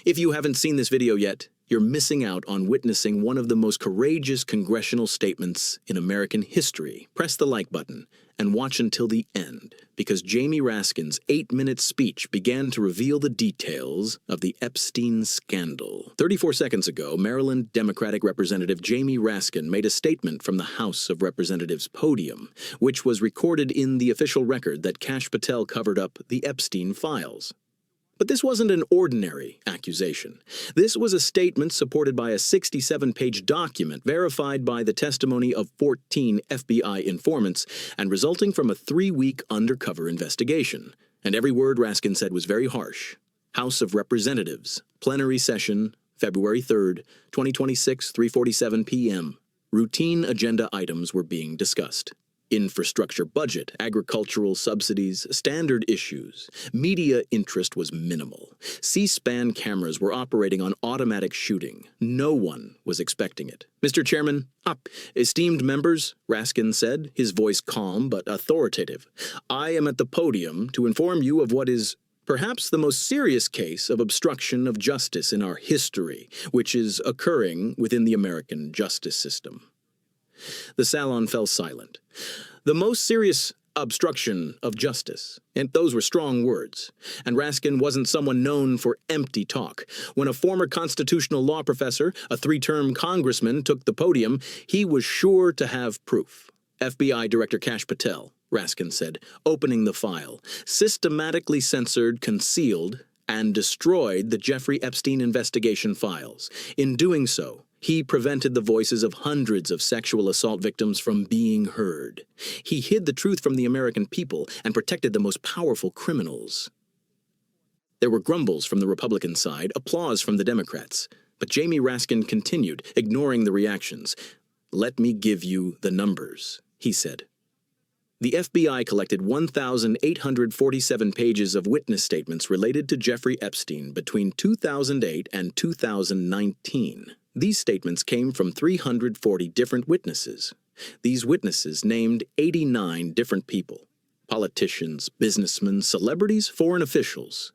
If you haven't seen this video yet, you're missing out on witnessing one of the most courageous congressional statements in American history. Press the like button and watch until the end, because Jamie Raskin's 8-minute speech began to reveal the details of the Epstein scandal. 34 seconds ago, Maryland Democratic Representative Jamie Raskin made a statement from the House of Representatives podium, which was recorded in the official record that Kash Patel covered up the Epstein files. But this wasn't an ordinary accusation. This was a statement supported by a 67-page document verified by the testimony of 14 FBI informants and resulting from a 3-week undercover investigation. And every word Raskin said was very harsh. House of Representatives, plenary session, February 3rd, 2026, 3:47 p.m. Routine agenda items were being discussed. Infrastructure budget, agricultural subsidies, standard issues. Media interest was minimal. C-SPAN cameras were operating on automatic shooting. No one was expecting it. Mr. Chairman, esteemed members, Raskin said, his voice calm but authoritative. I am at the podium to inform you of what is perhaps the most serious case of obstruction of justice in our history, which is occurring within the American justice system. The salon fell silent. The most serious obstruction of justice, and those were strong words. And Raskin wasn't someone known for empty talk. When a former constitutional law professor, a 3-term congressman, took the podium, he was sure to have proof. FBI Director Kash Patel, Raskin said, opening the file, systematically censored, concealed, and destroyed the Jeffrey Epstein investigation files. In doing so, he prevented the voices of hundreds of sexual assault victims from being heard. He hid the truth from the American people and protected the most powerful criminals. There were grumbles from the Republican side, applause from the Democrats. But Jamie Raskin continued, ignoring the reactions. "Let me give you the numbers," he said. The FBI collected 1,847 pages of witness statements related to Jeffrey Epstein between 2008 and 2019. These statements came from 340 different witnesses. These witnesses named 89 different people: politicians, businessmen, celebrities, foreign officials.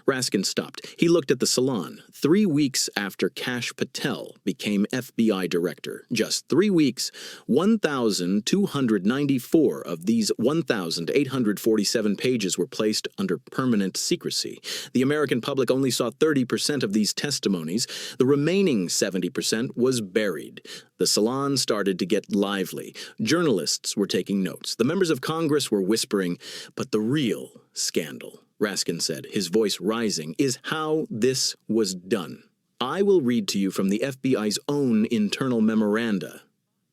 Raskin stopped. He looked at the salon. 3 weeks after Kash Patel became FBI director, just 3 weeks, 1,294 of these 1,847 pages were placed under permanent secrecy. The American public only saw 30% of these testimonies. The remaining 70% was buried. The salon started to get lively. Journalists were taking notes. The members of Congress were whispering, but the real scandal, Raskin said, his voice rising, is how this was done. I will read to you from the FBI's own internal memoranda.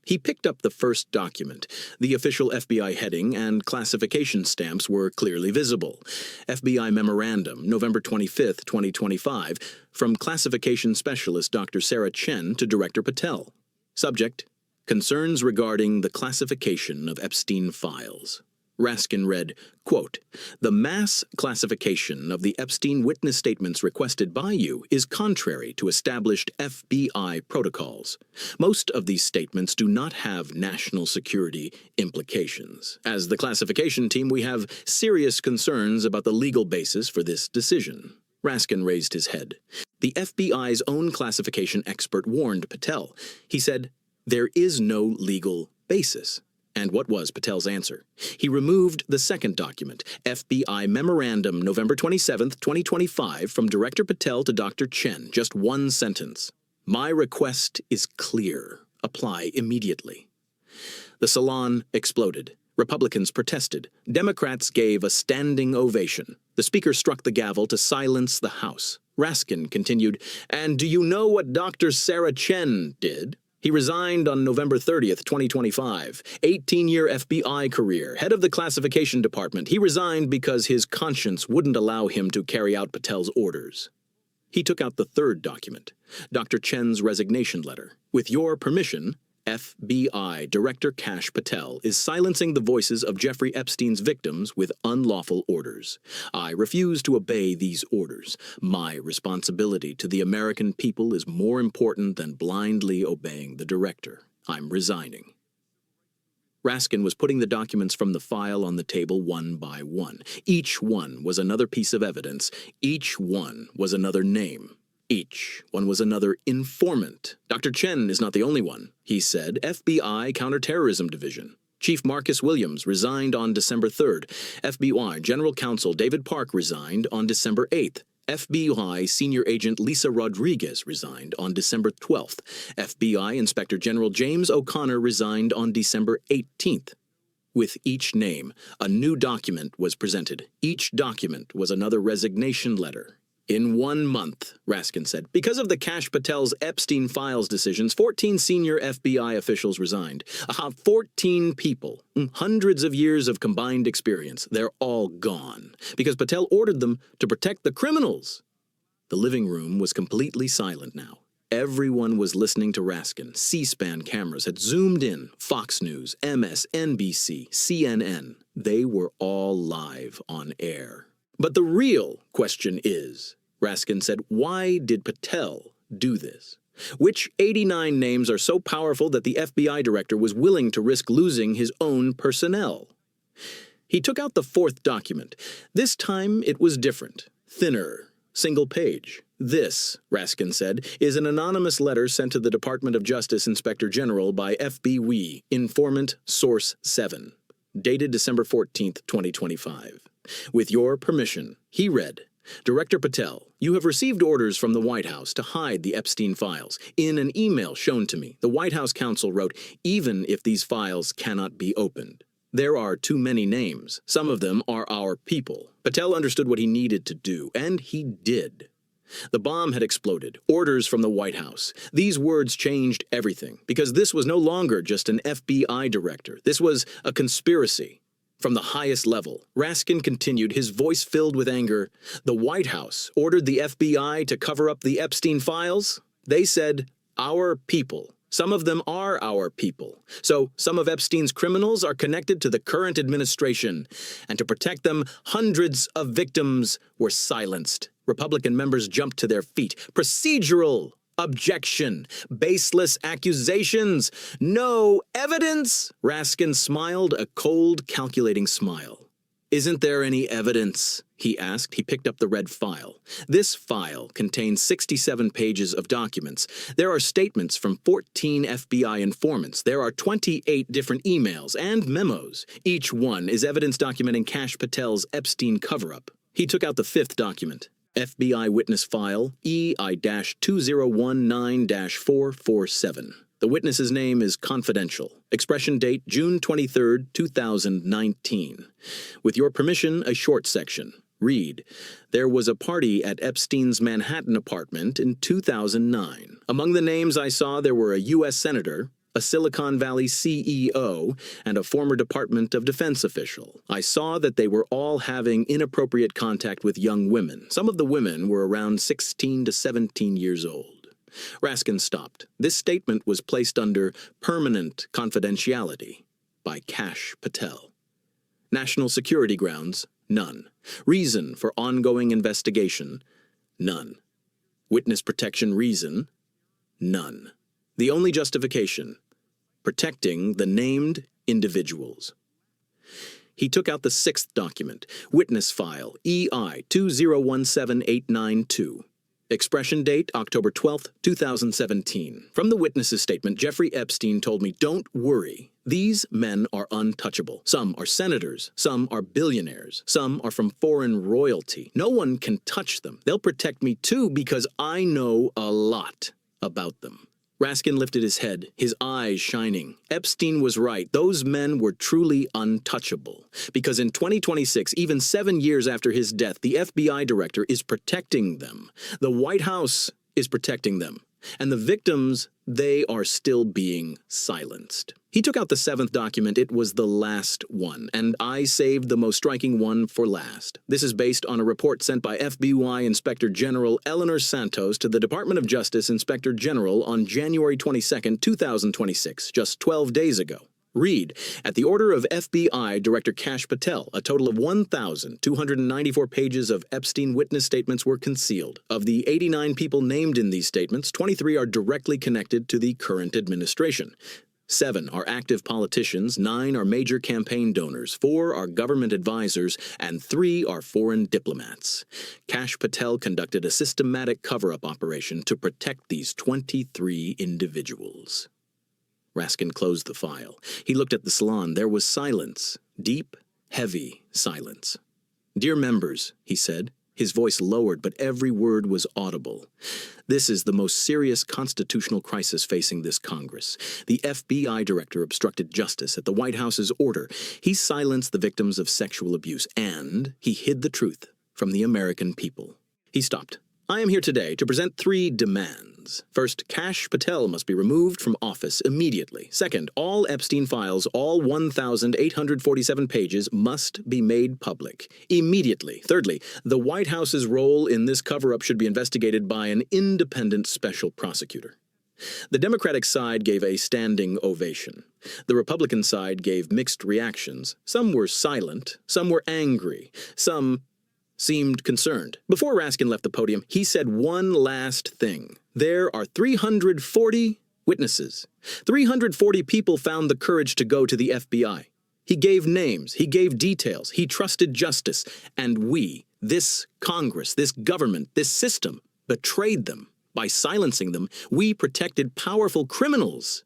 He picked up the first document. The official FBI heading and classification stamps were clearly visible. FBI Memorandum, November 25, 2025, from Classification Specialist Dr. Sarah Chen to Director Patel. Subject: Concerns regarding the classification of Epstein files. Raskin read, quote, "The mass classification of the Epstein witness statements requested by you is contrary to established FBI protocols. Most of these statements do not have national security implications. As the classification team, we have serious concerns about the legal basis for this decision." Raskin raised his head. The FBI's own classification expert warned Patel. He said, "There is no legal basis." And what was Patel's answer? He removed the second document, FBI Memorandum, November 27, 2025, from Director Patel to Dr. Chen, just one sentence. "My request is clear. Apply immediately." The salon exploded. Republicans protested. Democrats gave a standing ovation. The speaker struck the gavel to silence the House. Raskin continued, "And do you know what Dr. Sarah Chen did? He resigned on November 30th, 2025. 18-year FBI career, head of the classification department. He resigned because his conscience wouldn't allow him to carry out Patel's orders." He took out the third document, Dr. Chen's resignation letter. "With your permission, FBI Director Kash Patel is silencing the voices of Jeffrey Epstein's victims with unlawful orders. I refuse to obey these orders. My responsibility to the American people is more important than blindly obeying the director. I'm resigning." Raskin was putting the documents from the file on the table one by one. Each one was another piece of evidence. Each one was another name. each. One was another informant. Dr. Chen is not the only one, he said. FBI Counterterrorism Division. Chief Marcus Williams resigned on December 3rd. FBI General Counsel David Park resigned on December 8th. FBI Senior Agent Lisa Rodriguez resigned on December 12th. FBI Inspector General James O'Connor resigned on December 18th. With each name, a new document was presented. Each document was another resignation letter. In 1 month, Raskin said, because of the Kash Patel's Epstein files decisions, 14 senior FBI officials resigned. 14 people, hundreds of years of combined experience, they're all gone. Because Patel ordered them to protect the criminals. The living room was completely silent now. Everyone was listening to Raskin. C-SPAN cameras had zoomed in. Fox News, MSNBC, CNN. They were all live on air. But the real question is, Raskin said, why did Patel do this? Which 89 names are so powerful that the FBI director was willing to risk losing his own personnel? He took out the 4th document. This time it was different, thinner, single page. This, Raskin said, is an anonymous letter sent to the Department of Justice Inspector General by FBI, Informant Source 7, dated December 14th, 2025. With your permission, he read, Director Patel, you have received orders from the White House to hide the Epstein files. In an email shown to me, the White House counsel wrote, even if these files cannot be opened. There are too many names. Some of them are our people. Patel understood what he needed to do, and he did. The bomb had exploded. Orders from the White House. These words changed everything, because this was no longer just an FBI director. This was a conspiracy. From the highest level, Raskin continued, his voice filled with anger. The White House ordered the FBI to cover up the Epstein files. They said, our people. Some of them are our people. So some of Epstein's criminals are connected to the current administration. And to protect them, hundreds of victims were silenced. Republican members jumped to their feet. Procedural objection. Baseless accusations. No evidence. Raskin smiled a cold, calculating smile. Isn't there any evidence? He asked. He picked up the red file. This file contains 67 pages of documents. There are statements from 14 FBI informants. There are 28 different emails and memos. Each one is evidence documenting Kash Patel's Epstein cover-up. He took out the 5th document. FBI witness file EI-2019-447. The witness's name is confidential. Expression date June 23, 2019. With your permission, a short section. Read, there was a party at Epstein's Manhattan apartment in 2009. Among the names I saw, there were a U.S. Senator, a Silicon Valley CEO, and a former Department of Defense official. I saw that they were all having inappropriate contact with young women. Some of the women were around 16 to 17 years old. Raskin stopped. This statement was placed under permanent confidentiality by Kash Patel. National security grounds, none. Reason for ongoing investigation, none. Witness protection reason, none. The only justification, protecting the named individuals. He took out the 6th document, witness file EI-2017892. Expression date October 12, 2017. From the witness's statement, Jeffrey Epstein told me, don't worry. These men are untouchable. Some are senators. Some are billionaires. Some are from foreign royalty. No one can touch them. They'll protect me too because I know a lot about them. Raskin lifted his head, his eyes shining. Epstein was right. Those men were truly untouchable. Because in 2026, even 7 years after his death, the FBI director is protecting them. The White House is protecting them. And the victims, they are still being silenced. He took out the 7th document. It was the last one, and I saved the most striking one for last. This is based on a report sent by FBI Inspector General Eleanor Santos to the Department of Justice Inspector General on January 22, 2026, just 12 days ago. Read, at the order of FBI Director Kash Patel, a total of 1,294 pages of Epstein witness statements were concealed. Of the 89 people named in these statements, 23 are directly connected to the current administration. 7 are active politicians, 9 are major campaign donors, 4 are government advisors, and 3 are foreign diplomats. Kash Patel conducted a systematic cover-up operation to protect these 23 individuals. Raskin closed the file. He looked at the salon. There was silence, deep, heavy silence. "Dear members," he said, his voice lowered, but every word was audible. "This is the most serious constitutional crisis facing this Congress. The FBI Director obstructed justice at the White House's order. He silenced the victims of sexual abuse, and he hid the truth from the American people." He stopped. "I am here today to present 3 demands. First, Kash Patel must be removed from office immediately. Second, all Epstein files, all 1,847 pages, must be made public immediately. Thirdly, the White House's role in this cover-up should be investigated by an independent special prosecutor." The Democratic side gave a standing ovation. The Republican side gave mixed reactions. Some were silent, some were angry, some seemed concerned. Before Raskin left the podium, he said one last thing. There are 340 witnesses. 340 people found the courage to go to the FBI. He gave names, he gave details, he trusted justice, and we, this Congress, this government, this system, betrayed them. By silencing them, we protected powerful criminals.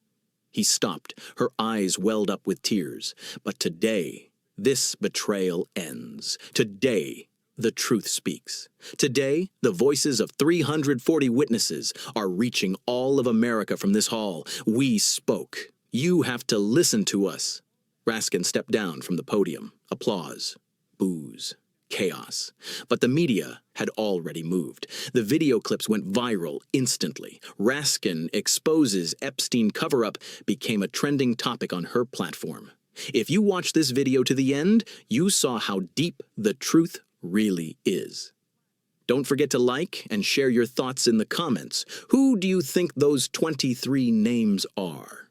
He stopped. Her eyes welled up with tears. But today, this betrayal ends. Today, the truth speaks. Today, the voices of 340 witnesses are reaching all of America from this hall. We spoke. You have to listen to us. Raskin stepped down from the podium. Applause. Boos. Chaos. But the media had already moved. The video clips went viral instantly. Raskin exposes Epstein cover-up became a trending topic on her platform. If you watched this video to the end, you saw how deep the truth really is. Don't forget to like and share your thoughts in the comments. Who do you think those 23 names are?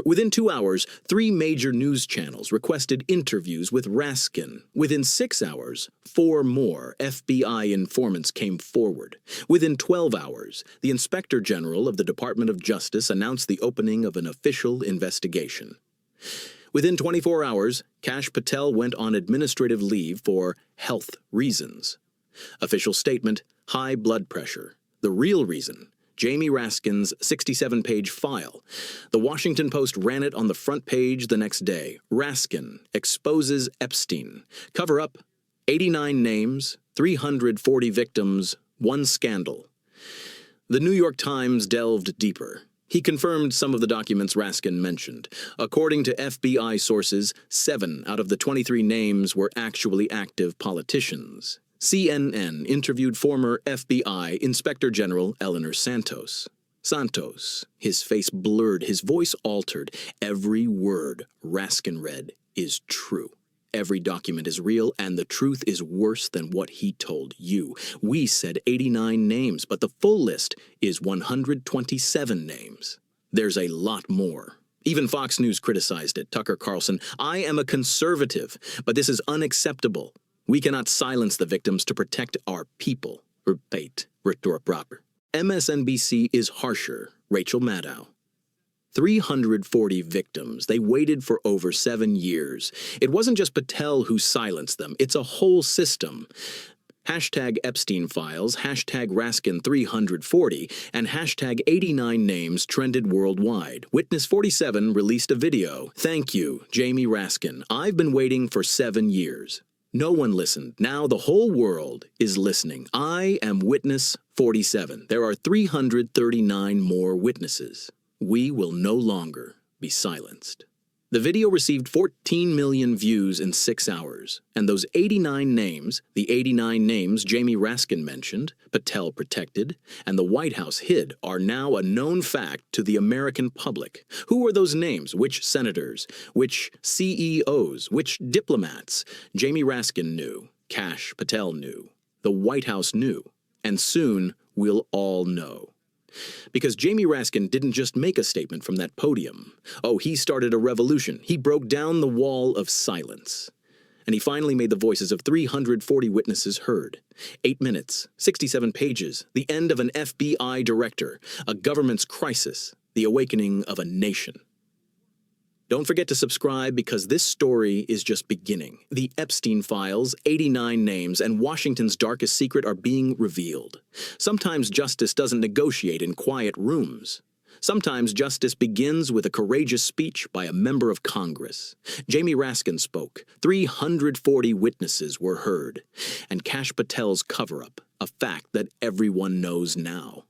Within 2 hours, 3 major news channels requested interviews with Raskin. Within 6 hours, 4 more FBI informants came forward. Within 12 hours, the Inspector General of the Department of Justice announced the opening of an official investigation. Within 24 hours, Kash Patel went on administrative leave for health reasons. Official statement, high blood pressure. The real reason, Jamie Raskin's 67-page file. The Washington Post ran it on the front page the next day. Raskin exposes Epstein. Cover up, 89 names, 340 victims, 1 scandal. The New York Times delved deeper. He confirmed some of the documents Raskin mentioned. According to FBI sources, 7 out of the 23 names were actually active politicians. CNN interviewed former FBI Inspector General Eleanor Santos. Santos, his face blurred, his voice altered. Every word Raskin read is true. Every document is real, and the truth is worse than what he told you. We said 89 names, but the full list is 127 names. There's a lot more. Even Fox News criticized it. Tucker Carlson, "I am a conservative, but this is unacceptable. We cannot silence the victims to protect our people." MSNBC is harsher. Rachel Maddow. 340 victims. They waited for over 7 years. It wasn't just Patel who silenced them. It's a whole system. Hashtag Epstein files, hashtag Raskin 340, and hashtag 89 names trended worldwide. Witness 47 released a video. "Thank you, Jamie Raskin. I've been waiting for 7 years. No one listened. Now the whole world is listening. I am Witness 47. There are 339 more witnesses. We will no longer be silenced." The video received 14 million views in 6 hours, and those 89 names, the 89 names Jamie Raskin mentioned, Patel protected, and the White House hid, are now a known fact to the American public. Who are those names? Which senators? Which CEOs? Which diplomats? Jamie Raskin knew. Kash Patel knew. The White House knew. And soon we'll all know. Because Jamie Raskin didn't just make a statement from that podium. Oh, he started a revolution. He broke down the wall of silence. And he finally made the voices of 340 witnesses heard. 8 minutes, 67 pages, the end of an FBI director, a government's crisis, the awakening of a nation. Don't forget to subscribe because this story is just beginning. The Epstein files, 89 names, and Washington's darkest secret are being revealed. Sometimes justice doesn't negotiate in quiet rooms. Sometimes justice begins with a courageous speech by a member of Congress. Jamie Raskin spoke. 340 witnesses were heard. And Kash Patel's cover-up, a fact that everyone knows now.